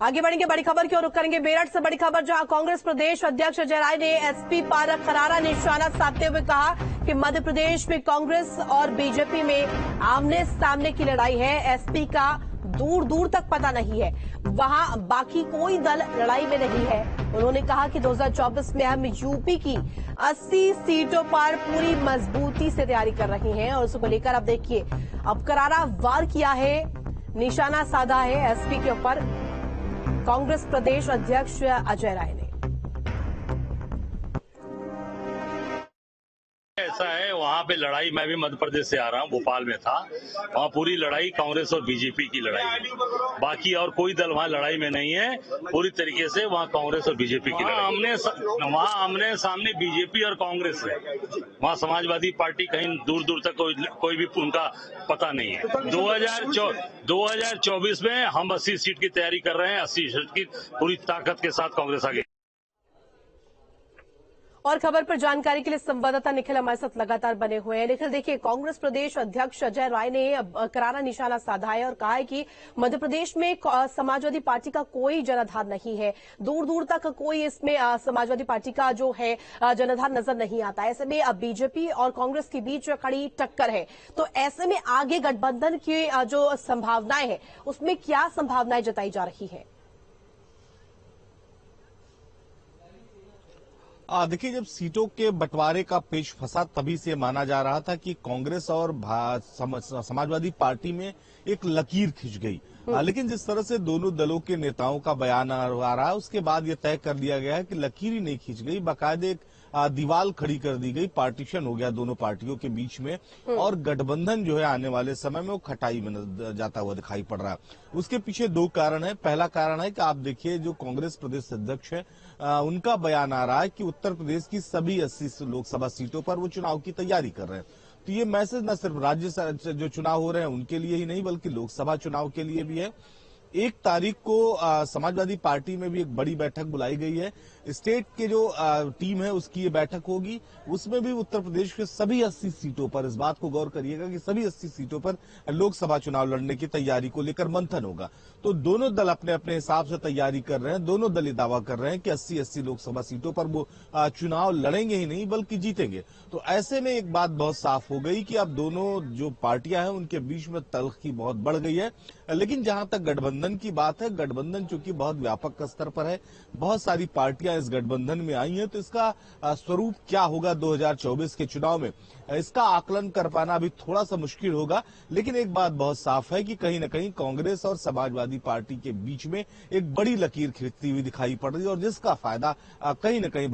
आगे बढ़ेंगे, बड़ी खबर की ओर रुख करेंगे। मेरठ से बड़ी खबर, जहां कांग्रेस प्रदेश अध्यक्ष अजय राय ने एसपी पर करारा निशाना साधते हुए कहा कि मध्य प्रदेश में कांग्रेस और बीजेपी में आमने सामने की लड़ाई है। एसपी का दूर दूर तक पता नहीं है, वहां बाकी कोई दल लड़ाई में नहीं है। उन्होंने कहा कि 2024 में हम यूपी की 80 सीटों पर पूरी मजबूती से तैयारी कर रहे हैं और उसको लेकर अब देखिए, अब करारा वार किया है, निशाना साधा है एसपी के ऊपर कांग्रेस प्रदेश अध्यक्ष अजय राय ने। ऐसा है, वहाँ पे लड़ाई, मैं भी मध्य प्रदेश से आ रहा हूँ, भोपाल में था, वहाँ पूरी लड़ाई कांग्रेस और बीजेपी की लड़ाई है। बाकी और कोई दल वहाँ लड़ाई में नहीं है, पूरी तरीके से वहाँ कांग्रेस और बीजेपी की लड़ाई। वहाँ आमने सामने बीजेपी और कांग्रेस है, वहाँ समाजवादी पार्टी कहीं दूर दूर तक कोई भी उनका पता नहीं है। 2024 में हम 80 सीट की तैयारी कर रहे हैं, 80 सीट की पूरी ताकत के साथ कांग्रेस आगे। और खबर पर जानकारी के लिए संवाददाता निखिल हमारे साथ लगातार बने हुए हैं। निखिल, देखिए, कांग्रेस प्रदेश अध्यक्ष अजय राय ने करारा निशाना साधा है और कहा है कि मध्य प्रदेश में समाजवादी पार्टी का कोई जनाधार नहीं है, दूर दूर तक कोई इसमें समाजवादी पार्टी का जो है जनाधार नजर नहीं आता। ऐसे में अब बीजेपी और कांग्रेस के बीच खड़ी टक्कर है, तो ऐसे में आगे गठबंधन की जो संभावनाएं है उसमें क्या संभावनाएं जताई जा रही है? देखिए, जब सीटों के बंटवारे का पेच फंसा तभी से माना जा रहा था कि कांग्रेस और समाजवादी पार्टी में एक लकीर खिंच गई। लेकिन जिस तरह से दोनों दलों के नेताओं का बयान आ रहा है, उसके बाद यह तय कर लिया गया है कि लकीर ही नहीं खिंच गई, बाकायदे एक दीवार खड़ी कर दी गई, पार्टीशन हो गया दोनों पार्टियों के बीच में, और गठबंधन जो है आने वाले समय में वो खटाई में जाता हुआ दिखाई पड़ रहा है। उसके पीछे दो कारण है। पहला कारण है कि आप देखिए, जो कांग्रेस प्रदेश अध्यक्ष है उनका बयान आ रहा है कि उत्तर प्रदेश की सभी 80 लोकसभा सीटों पर वो चुनाव की तैयारी कर रहे हैं। तो ये मैसेज न सिर्फ राज्य से जो चुनाव हो रहे हैं उनके लिए ही नहीं, बल्कि लोकसभा चुनाव के लिए भी है। 1 तारीख को समाजवादी पार्टी में भी एक बड़ी बैठक बुलाई गई है। स्टेट के जो टीम है उसकी ये बैठक होगी, उसमें भी उत्तर प्रदेश के सभी 80 सीटों पर, इस बात को गौर करिएगा कि सभी 80 सीटों पर लोकसभा चुनाव लड़ने की तैयारी को लेकर मंथन होगा। तो दोनों दल अपने अपने हिसाब से तैयारी कर रहे हैं। दोनों दल ये दावा कर रहे हैं कि 80-80 लोकसभा सीटों पर वो चुनाव लड़ेंगे ही नहीं बल्कि जीतेंगे। तो ऐसे में एक बात बहुत साफ हो गई कि अब दोनों जो पार्टियां हैं उनके बीच में तल्खी बहुत बढ़ गई है। लेकिन जहां तक गठबंधन की बात है, गठबंधन चूंकि बहुत व्यापक स्तर पर है, बहुत सारी पार्टियां इस गठबंधन में आई हैं, तो इसका स्वरूप क्या होगा 2024 के चुनाव में, इसका आकलन कर पाना अभी थोड़ा सा मुश्किल होगा। लेकिन एक बात बहुत साफ है कि कहीं न कहीं कांग्रेस और समाजवादी पार्टी के बीच में एक बड़ी लकीर खिंचती हुई दिखाई पड़ रही है और जिसका फायदा कहीं न कहीं